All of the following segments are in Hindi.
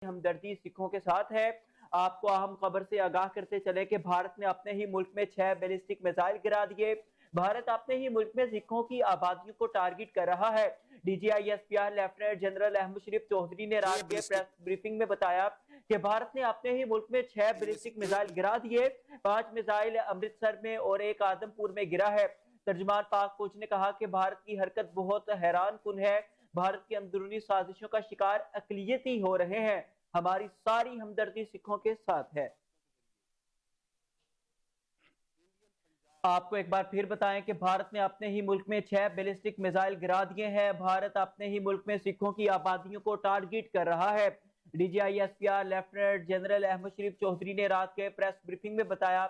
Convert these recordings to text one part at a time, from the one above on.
हमदर्दी सिखों के साथ है। आपको अहम खबर से आगाह करते चले कि भारत ने अपने ही मुल्क में 6 बैलिस्टिक मिसाइल गिरा दिए। भारत अपने ही मुल्क में सिखों की आबादियों को टारगेट कर रहा है। DGISPR लेफ्टिनेंट जनरल अहमद शरीफ चौधरी ने रात के प्रेस ब्रीफिंग में बताया कि भारत ने अपने ही मुल्क में 6 बैलिस्टिक मिसाइल गिरा दिए। 5 मिसाइल अमृतसर में और एक आदमपुर में गिरा है। तर्जुमान पाक फौज ने कहा कि भारत की हरकत बहुत हैरान कुन है। भारत की अंदरूनी साजिशों का शिकार अकलियती हो रहे हैं। हमारी सारी हमदर्दी सिखों के साथ है। आपको एक बार फिर बताएं कि भारत ने अपने ही मुल्क में 6 बैलिस्टिक मिसाइल गिरा दिए हैं। भारत अपने ही मुल्क में सिखों की आबादियों को टारगेट कर रहा है। DGISPR लेफ्टिनेंट जनरल अहमद शरीफ चौधरी ने रात के प्रेस ब्रीफिंग में बताया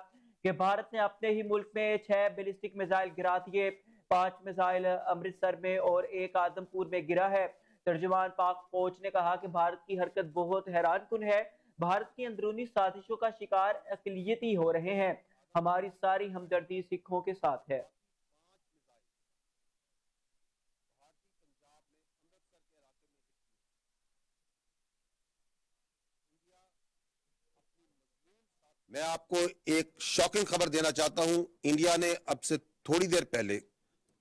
कि भारत ने अपने ही मुल्क में 6 बैलिस्टिक मिसाइल गिरा दिए। 5 मिसाइल अमृतसर में और एक आदमपुर में गिरा है। तर्जुमान पाक फौज ने कहा कि भारत की हरकत बहुत हैरान कुन है। भारत की अंदरूनी साजिशों का शिकार अकलियती हो रहे हैं। हमारी सारी हमदर्दी सिखों के साथ है। मैं आपको एक शॉकिंग खबर देना चाहता हूं। इंडिया ने अब से थोड़ी देर पहले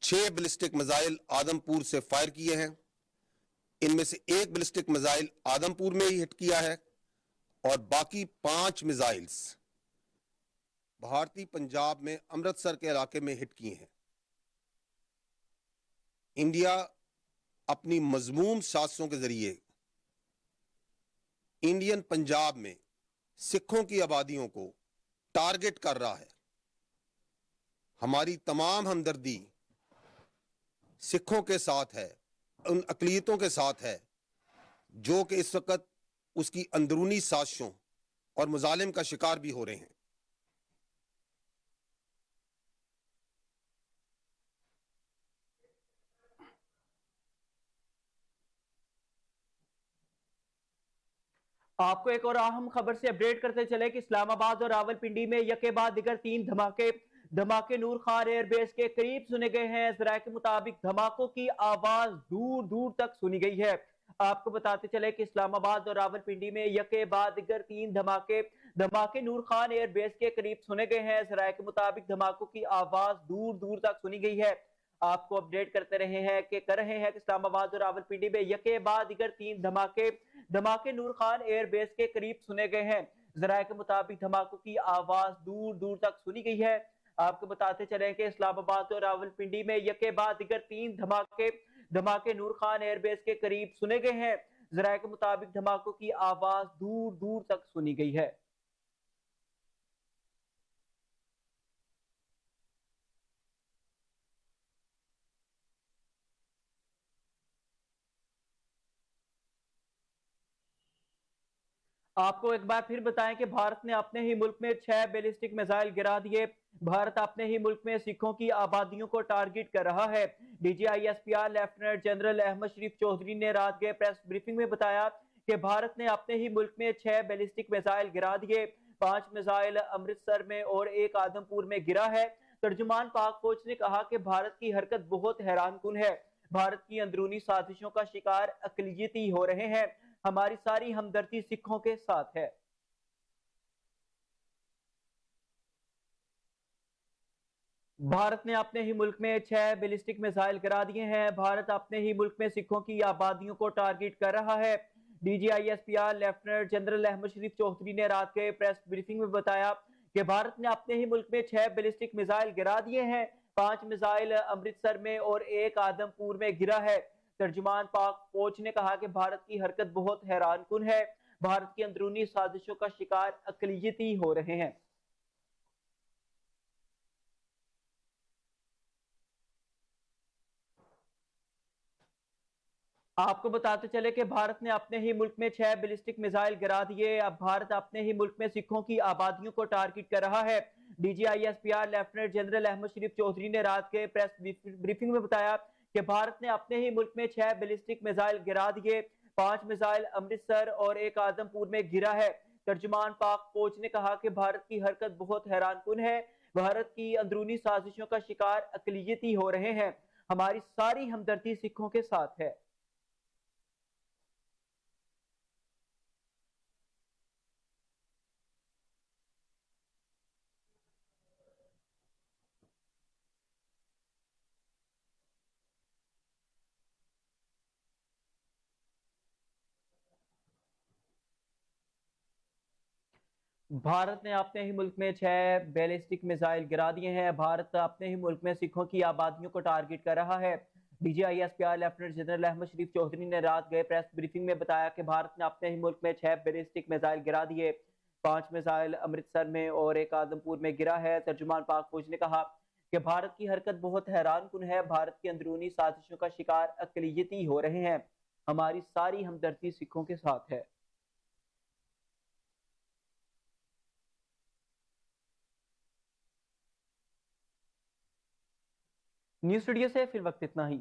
6 बैलिस्टिक मिसाइल आदमपुर से फायर किए हैं। इनमें से एक बैलिस्टिक मिसाइल आदमपुर में ही हिट किया है और बाकी 5 मिसाइल्स भारतीय पंजाब में अमृतसर के इलाके में हिट किए हैं। इंडिया अपनी मजमूम साजिशों के जरिए इंडियन पंजाब में सिखों की आबादियों को टारगेट कर रहा है। हमारी तमाम हमदर्दी सिखों के साथ है, उन अकलियतों के साथ है जो कि इस वक्त उसकी अंदरूनी साजिशों और मुजालिम का शिकार भी हो रहे हैं। आपको एक और अहम खबर से अपडेट करते चले कि इस्लामाबाद और रावलपिंडी में यके बाद दिगर 3 धमाके नूर खान एयरबेस के करीब सुने गए हैं। जराये के मुताबिक धमाकों की आवाज दूर दूर तक सुनी गई है। आपको बताते चले कि इस्लामाबाद और रावलपिंडी में यके बाद दिगर 3 धमाके नूर खान एयरबेस के करीब सुने गए हैं। जराये के मुताबिक धमाकों की आवाज दूर दूर तक सुनी गई है। आपको अपडेट करते रहे हैं कि इस्लामाबाद और रावलपिंडी में यके बाद दिगर 3 धमाके नूर खान एयरबेस के करीब सुने गए हैं। जराये के मुताबिक धमाकों की आवाज दूर दूर तक सुनी गई है। आपको बताते चले कि इस्लामाबाद और रावलपिंडी में यके बाद दिगर 3 धमाके नूर खान एयरबेस के करीब सुने गए हैं। जराये के मुताबिक धमाकों की आवाज दूर दूर तक सुनी गई है। आपको एक बार फिर बताएं कि भारत ने अपने ही मुल्क में 6 बैलिस्टिक मिसाइल गिरा दिए। भारत अपने ही मुल्क में सिखों की आबादियों को टारगेट कर रहा है। DGISPR लेफ्टिनेंट जनरल अहमद शरीफ चौधरी ने रात के प्रेस ब्रीफिंग में बताया कि भारत ने अपने ही मुल्क में 6 बैलिस्टिक मिसाइल गिरा दिए। 5 मिसाइल अमृतसर में और एक आदमपुर में गिरा है। तर्जुमान पाक फौज ने कहा कि भारत की हरकत बहुत हैरान कुन है। भारत की अंदरूनी साजिशों का शिकार अकलियती हो रहे हैं। हमारी सारी हमदर्दी सिखों के साथ है। भारत ने अपने ही मुल्क में 6 बैलिस्टिक मिसाइल गिरा दिए हैं। भारत अपने ही मुल्क में सिखों की आबादियों को टारगेट कर रहा है। DGISPR लेफ्टिनेंट जनरल अहमद शरीफ चौधरी ने रात के प्रेस ब्रीफिंग में बताया कि भारत ने अपने ही मुल्क में 6 बैलिस्टिक मिसाइल गिरा दिए हैं। 5 मिसाइल अमृतसर में और एक आदमपुर में गिरा है। तर्जुमान पाक फौज ने कहा कि भारत की हरकत बहुत हैरान कुन है। भारत की अंदरूनी साजिशों का शिकार अकलियती हो रहे हैं। आपको बताते चले कि भारत ने अपने ही मुल्क में 6 बैलिस्टिक मिसाइल गिरा दिए। अब भारत अपने ही मुल्क में सिखों की आबादियों को टारगेट कर रहा है। DGISPR लेफ्टिनेंट जनरल अहमद शरीफ चौधरी ने रात के प्रेस ब्रीफिंग में बताया कि भारत ने अपने ही मुल्क में 6 बैलिस्टिक मिसाइल गिरा दिए। 5 मिसाइल अमृतसर और एक आदमपुर में गिरा है। तर्जुमान पाक फौज ने कहा कि भारत की हरकत बहुत हैरान कुन है। भारत की अंदरूनी साजिशों का शिकार अकलियती हो रहे हैं। हमारी सारी हमदर्दी सिखों के साथ है। भारत ने अपने ही मुल्क में 6 बैलिस्टिक मिसाइल गिरा दिए हैं। भारत अपने ही मुल्क में सिखों की आबादियों को टारगेट कर रहा है। DGISPR लेफ्टिनेंट जनरल अहमद शरीफ चौधरी ने रात गए प्रेस ब्रीफिंग में बताया कि भारत ने अपने ही मुल्क में 6 बैलिस्टिक मिसाइल गिरा दिए। 5 मिसाइल अमृतसर में और एक आदमपुर में गिरा है। तर्जुमान पाक फौज ने कहा कि भारत की हरकत बहुत हैरान कुन है। भारत की अंदरूनी साजिशों का शिकार अकलियती हो रहे हैं। हमारी सारी हमदर्दी सिखों के साथ है। न्यूज स्टूडियो से फिर वक्त इतना ही।